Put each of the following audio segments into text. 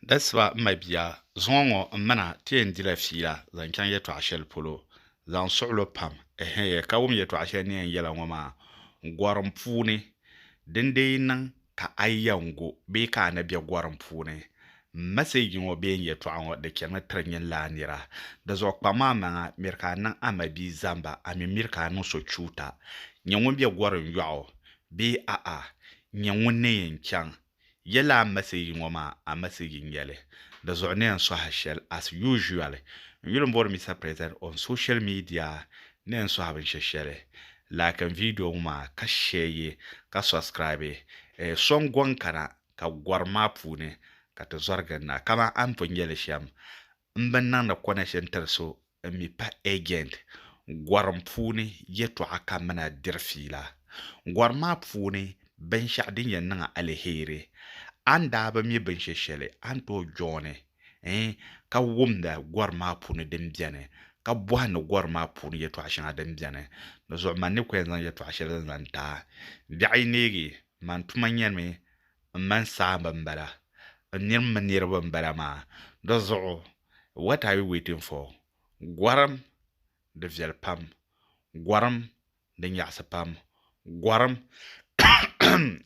Dasba mabia zongo mana tien dira fila zan kan ye to ashel polo zan su'lo pam ye ka wum ye to ashel ne yela ngoma gwaram puni dinde nan ka ayyango be ka na biya gwaram puni message ngo be ye to ango de ken trenyen la nira da zo kpama ma mirka nan amabi zamba ami mirka no so chuta nyanwo biya gwaram yawo be nyanwo ne yen kyan yela message ngoma a message yele the zone and so shell as usual you don't bother Mr. President on social media nen so have share like a video ma ka share ka subscribe song gwan kana ka gwarma pune ka to zorgan na kama an yele sham mbanna na connection terso mi pa agent gwarm pune yeto aka mana dirfila gwarma pune ben shadin yan na alheri anda ba mi ben sheshele anto jone ka wumda gwarma puni dem biane ka bwana gwarma puni yeto ashan dem biane no zo man ne kwen yeto ashel zan ta dai negi man tumanyen me man samba mbala nim manir mbala ma do zo what are you waiting for gwaram de vel pam gwaram de nyasa pam gwaram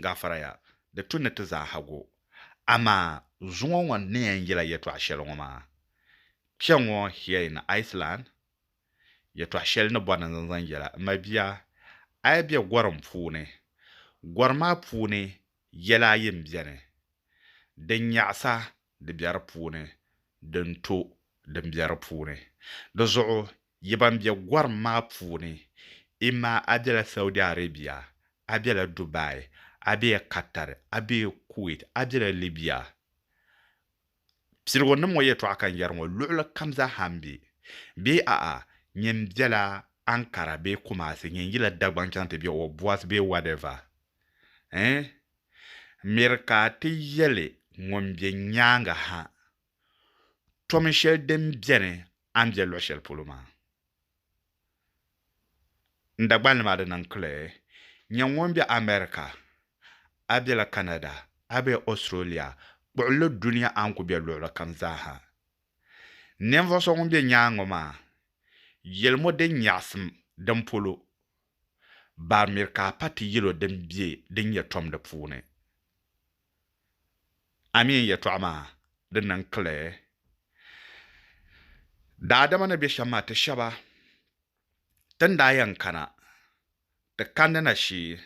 gafara ya de tunete za hago ama zuwa wan ne yela yeto ashel ngoma kyanwo here in Iceland yeto ashel no bwana zanzan yela mabia aibia gwaram pune gwarma pune yela yim biane de nyasa de biar pune den to de biar pune do zo yiban bia gwarma pune ima adela Saudi Arabia abela Dubai abia Qatar abia Kuwait abia Libya sirgo namo yeto akan yarmo lula kamza hambi be nyem biala Ankara be Kumasi nyen yila dagban chante bi o boas be whatever Merka ti yele ngombe nyanga ha tomishel dem biene amje lo shel puluma ndagban ma de nan kle nyangombe America abela Canada abe Australia bolo dunia anku be lo kamza nemvo so ngombe nyango ma yelmo de nyasm dem polo bar Merka pati yelo dem bie den ye tom de pune ami ye to ama de nan kle da da mana be shama ta shaba tan da yankana ta kanna shi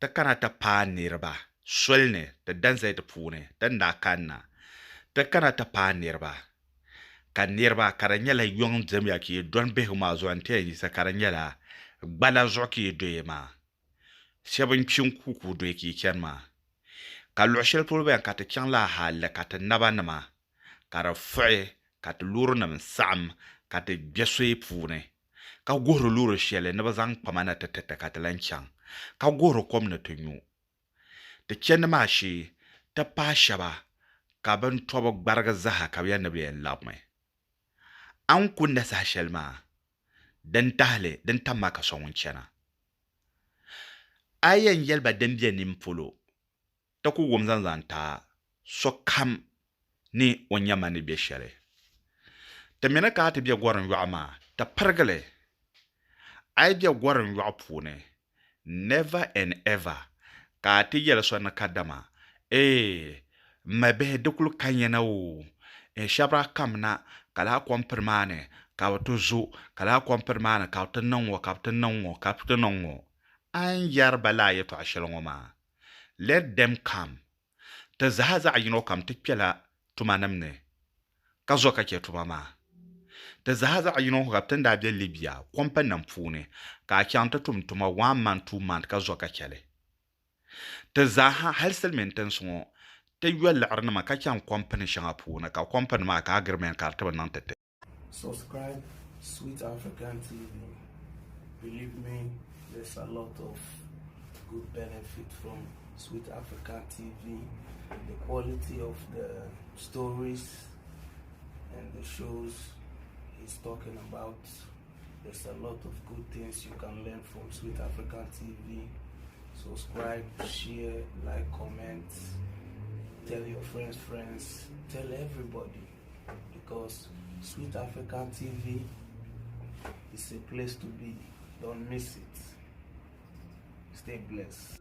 ta kana ta pa nirba solne ta danza ta pune tan da kanna ta kana ta pa nirba kan nirba karanyala yong zam ya ki don be ma zo ante yi sa karanyala gbala zoki do ma sebin chin kuku do ki kenma ka lo shel pul ben ka ta kyan la hal ka ta nabanama kara fue ka ta luru nam sam ka ta geswe pune ka goro luru shele ne bazang pamana ta ka ta lanchang ka goro kom na tunyu te chen ma shi ta pa shaba ka ban tobo gbarga zaha ka ya nabi en labme an kunna sa shelma dan tahle dan tamma ka son chena ayen yelba dan biya nim polo ta ku gum zan ta so kam ni wanyama ni be shere ta mena ka ta biya gwaran yu'ama ta pargale ai biya gwaran yu'a pune never and ever ka ti yel so na kadama mabe dukul kanyana o shabra kamna kala kompermane ka to zo kala kompermane ka to nonwo ka to nonwo ka to nonwo an yar bala ya to ashilongoma let them come ta zahaza kam tikpela tumanamne ka zo ka ke tumama ta zahaza ka tanda be Libya kompan pune ka kyanta tuma 1 man 2 man ka zo ka kele ta zaha halselmen tenso te yuel arna ka kyan company shanga puna ka company ma ka agreement ka ta nan tete. Subscribe Sweet African TV. Believe me, there's a lot of good benefit from Sweet African TV. The quality of the stories and the shows he's talking about, there's a lot of good things you can learn from Sweet African TV. Subscribe, share, like, comment, tell your friends, tell everybody, because Sweet African TV is a place to be. Don't miss it. Stay blessed.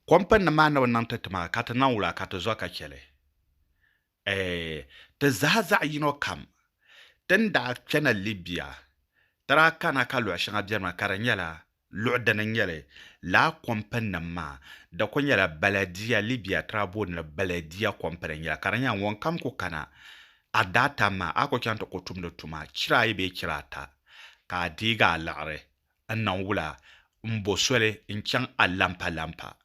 Kwampan na mana wannan tatama ka ta nan wula ka ta zo ka kele ta zaza yino kam dan da kana Libya tara kana ka lo shanga biyar ma karanyala lo da nan yele la kwampan na ma da kunyala baladiya Libya trabo na baladiya kwampan yala karanya won kam ko kana adata ma ako kyanta ko tumda tuma kira be kirata ka diga lare annan wula mbosole in kyan alampa lampa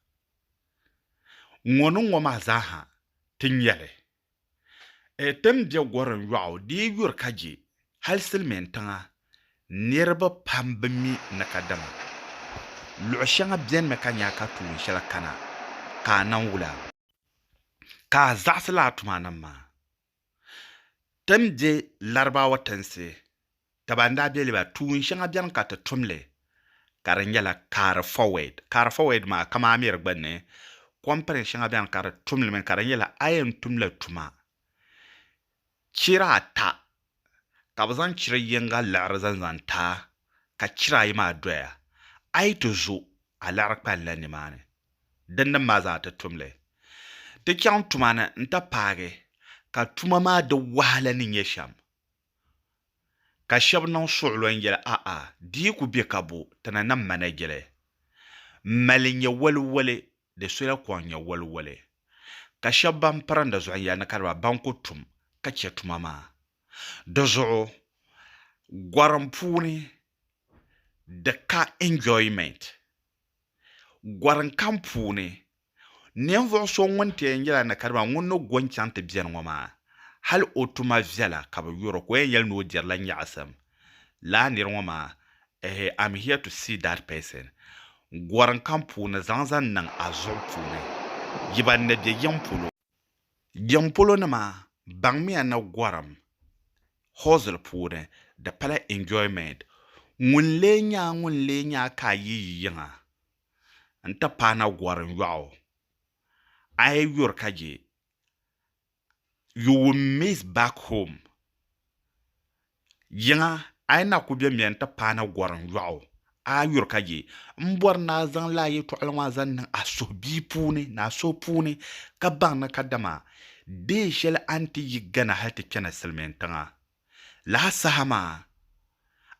ngono ngoma zaha tinyele tem dia goran yaw di yur kaji halsil mentanga nirba pambami nakadama lo shanga bien mekanya ka tu shala kana ka nan wula ka zasla tumana ma tem je larba watanse tabanda bele ba tu shanga bien ka ta tumle karanyala car forward ma kama amir gbanne compare shanga bian kar tumle men karanyala ayen tumle tuma kira ta kabzan kira yenga lar zanzan ta ka kira yi ma doya ai to zo a lar kpalla ni mane dan nan ma za ta tumle te kyan tuma na nta page ka tuma ma da wahala nin ya sham ka shab nan su'lon yela a di ku be kabo tana nan mana gele malin ya walwale da sura kwan ya walwale ka shabban paranda zuwa ya na karba banko tum ka ce tuma ma da zo gwaran puni da ka enjoyment gwaran kampuni ne vo so wonte yela na karba wonno gwanchante biyan ngoma hal otuma viala ka ba yoro ko yel no der la nyasam la nirwama I'm here to see that person gwaran kampu na zanzan nan azolpu ne yiban na de yampulo na ma bangmi na gwaram hosel pune da pala enjoyment ngunle nya ka yi yinga anta pana gwaran yawo ay yor kaje you will miss back home. Yanga aina kubya mienta pana gwaran yaw a yurkaje mbor na zan la yi to alwa zan nan asobi pune na so pune ka ban na kadama de shel anti yigana halti kana selmentanga la sahama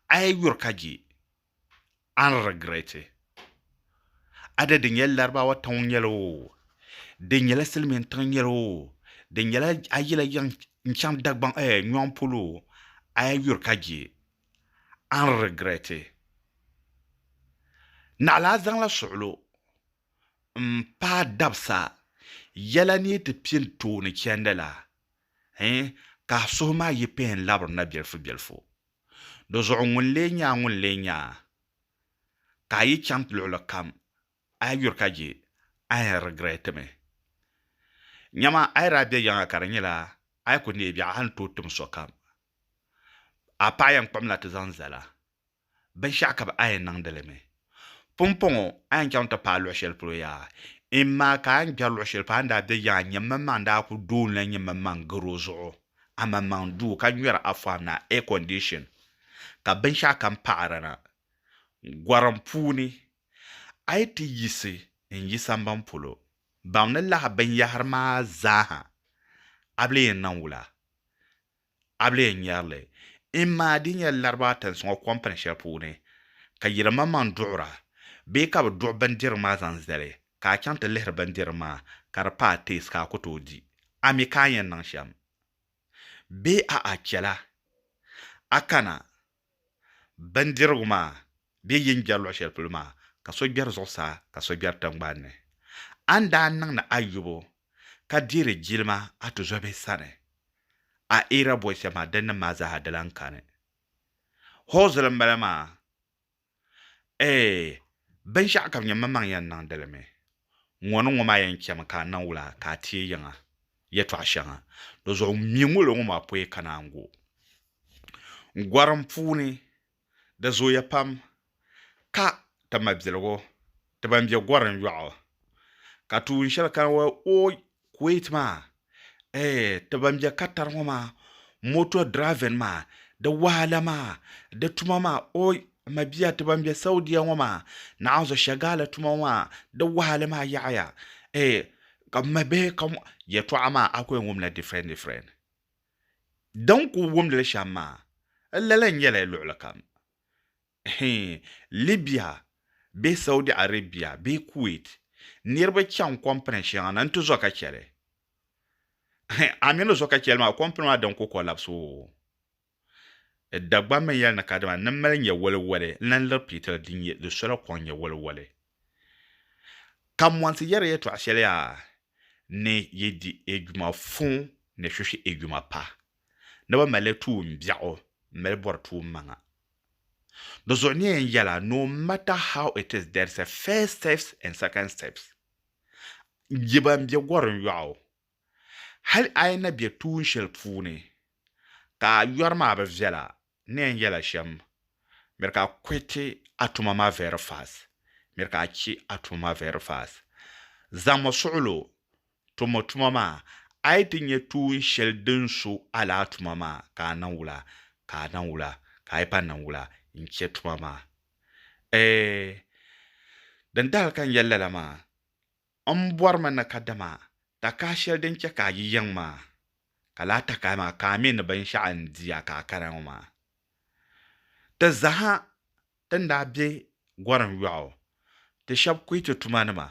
ay yurkaje an regrete adadin yellar ba watan yelo den yela selmentan yelo den yela ayila yang ncham dagban nyon polo ay yurkaje an regrete na la zang la su'lo pa dabsa yela ni te pin to ne kendela ka so ma yi pen labr na bielfo do zo ngun lenya ka yi chant lo kam ay yurkaje ay regrete me nyama ay rabia yanga karanyela ay ko ne bi han to tum sokam a payan pamla te zanzala ban shaka ba ay nang deleme pompongo an kyanta pa lo shel pro ya imma ka an gyalo shel pa anda de ya nyamma manda ku do na nyamma mangrozo ama mandu ka nwera afana air condition ka ban shaka parana gwaram puni ay ti yisi en yisambam pulo bamna la ban yahar ma zaha able nan wula able nyarle imma dinya larba tan so company shapune ka yirma man dura be ka do bandir ma zanzare ka kyanta lehar bandir ma karpa tes ka kutoji ami kayan nan sham be a akela akana bandir ma be yin jallo shapulma ka so biar zosa ka so biar tangbane anda nang na ayubo ka dire jilma atu zobe sane a era boy sama den ma za hadalan kane hozal malama ben sha kam nyam mang yan nan deleme ngono ngoma yan kyam ka nan wula ka tie yanga ye to ashanga do zo mi ngulo ngoma poe kanango gwaram puni da zo ya pam ka tamabzelgo tabambye gwaram yo ka tu shal kan wa o kuwait ma tabambye katar ngoma moto driven ma da wala ma da tuma ma o mabiya tabambye saudiya ngoma na azo shagala tuma ma da wala ma yaya kam mabe kam ye to ama akwai ngumla different donc wumle shama lalen yele lula kam Libya be Saudi Arabia be Kuwait nirba kyan company shan nan to zoka kele amino zoka kele ma company ma dan ko collapse dagba men yel na kadama nan malen ya wale nan la Peter dinye de solo kon ya wale kam wansi yere yeto ashele ya ne yedi eguma fon ne hwehwe eguma pa na ba male tu mbiao mele bor tu manga dozo ni yala no matter how it is there's a first steps and second steps jiba mbia goron yawo hal ayna bi tu shel fune ka yorma ba vela ne yala sham merka kwete atuma ma very fast merka chi atuma very fast zamo sulo tuma ma aitinye tu shel denso ala atuma ma ka nan wula ka ipa nan wula inche tuma ma dan dal kan yalla lama an buwar mana kadama ta kashiyar din ke ka yi yamma kala ta kama kamin ban sha'an diya ka karan ma ta zaha tan da be gwaran yawo ta shab kuita tuma ma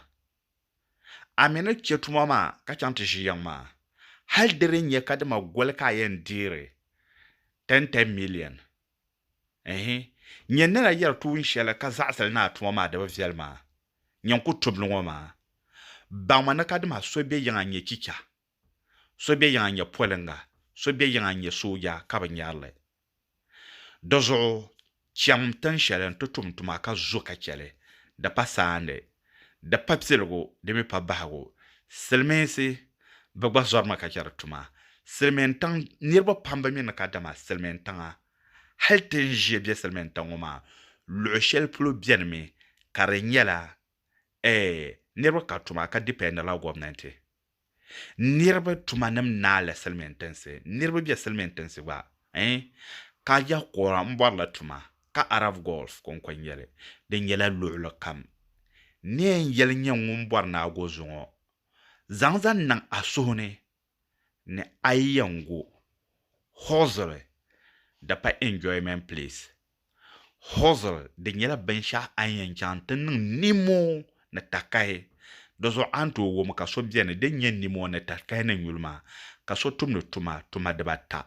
amina ke tuma ma ka canta shi yamma hal dirin ya kadama gol kayan dire 10 million nyen na yar tu shela ka zasal na tuma ma da velma nyen ku tublu ma ba mana kadama so be yan anye kika so be yan anye polenga so be yan anye soja ka ban yarle dozo chiam tan shela to tumtuma ka zo ka kele da pasande da papsilgo de me pa bahago selmensi bagba zorma ka tuma selmentan nirba pamba mi na kadama selmentanga halten je bien selmentan ma le shel plo bien me karenyala nirba ka tuma ka depend la government nirba tuma nam na la selmentense nirba bien selmentense ba ka ya ko mbarla tuma ka arab golf kon kwanyele den yela lulo kam ne yel nyen mbor na gozungo zanzan nan asone ne ayango hozere da pa enjoyment place hozere de nyela bensha ayan jantan nimo na takai dozo anto wo maka so biene de nyen nimo na takai na nyulma ka so tumno tuma de bata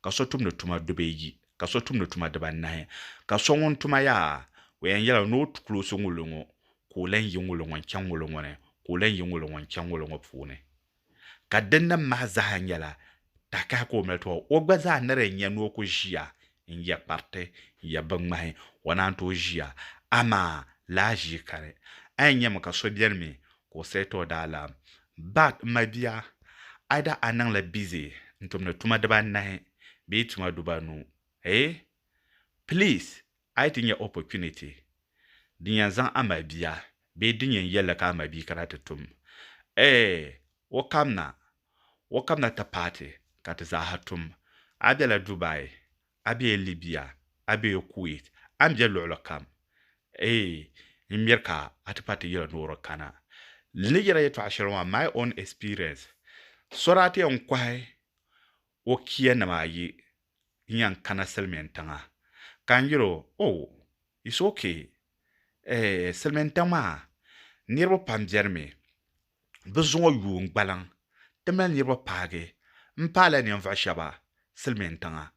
ka so tumno tuma dobeji ka so tumno tuma de banai ka so ngon tuma ya we yela no tuklo so ngulungo kulen yungulu wan changulu ngone kulen yungulu wan changulu ngopune ka denna ma zahanyala taka ko melto ogbaza nare nya no ko jia inya parte ya bangmai wana to jia ama la jikare anya maka so biermi ko seto dala but mabia ada anang la busy ntumna tuma de ban be tuma dubanu please I think your opportunity dinyan zan amabia be dinyan yella ka amabi karata tum wakamna ta party kata za hatum abela Dubai abe Libya abe Kuwait amje lolo kam imirka atapati yela noro kana ligira yeto ashirwa my own experience sorati on kwai wokia na mayi nyan kana selmentanga kanjiro it's okay selmentama nirbo pamjerme bezongo yu ngbalang temen nirbo page mpala ni mva shaba selmentanga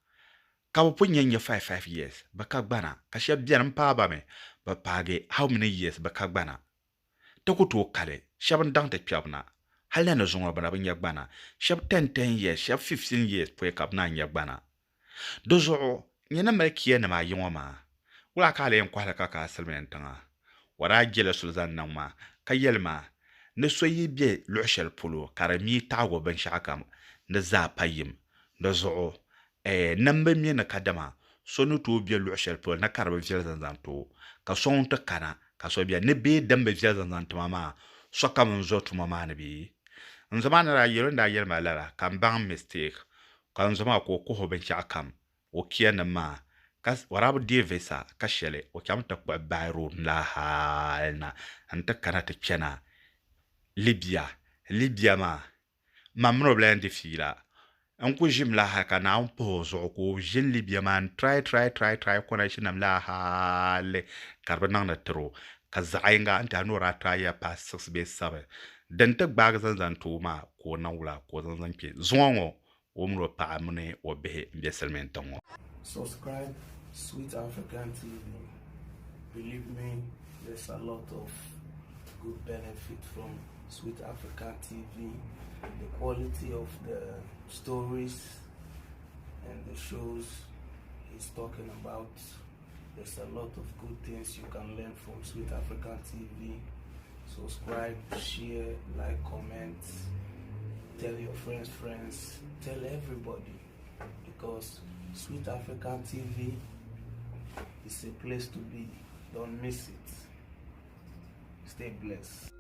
ka bo punya 5 years baka gbana ka shab bian mpa ba me ba page how many years baka gbana to ko to kale shab ndang te pyabna halna no zongo bana banya gbana shab 10 years shab 15 years po ka bna nya gbana dozo nyina mal kiya nama yinwa ma wala ka le kwala ka silmen tanga wara jela sulzan nan ma ka yelma ne soyi be lu'shal polo karami tago ban shakam ne za payim ne zo namba mi na kadama so no to be lu'shal polo na karba fiel zan to ka son ta kana ka so be ne be dambe fiel zan to mama so kam zo to mama ne bi nzamana ra yelo nda yelma lara kan bang mistake kan zama ko ho ban shakam o kiya na ma kas warabu die vesa kashele o kam ta kwa bayro la halna anta kana ta kena Libya ma mamro blende fila an ku jim la ha kana an po zo ko jin Libya man try kona shi nam la hale karbanan na tro ka zainga anta nora ta ya pa 6 be 7 dan ta gbag zan to ma ko na wula ko zan ke zongo o mro pa amne o be be selmen tongo. Subscribe Sweet African TV. Believe me, there's a lot of good benefit from Sweet African TV. The quality of the stories and the shows he's talking about. There's a lot of good things you can learn from Sweet African TV. Subscribe, share, like, comment, tell your friends, tell everybody, because Sweet African TV is a place to be. Don't miss it. Stay blessed.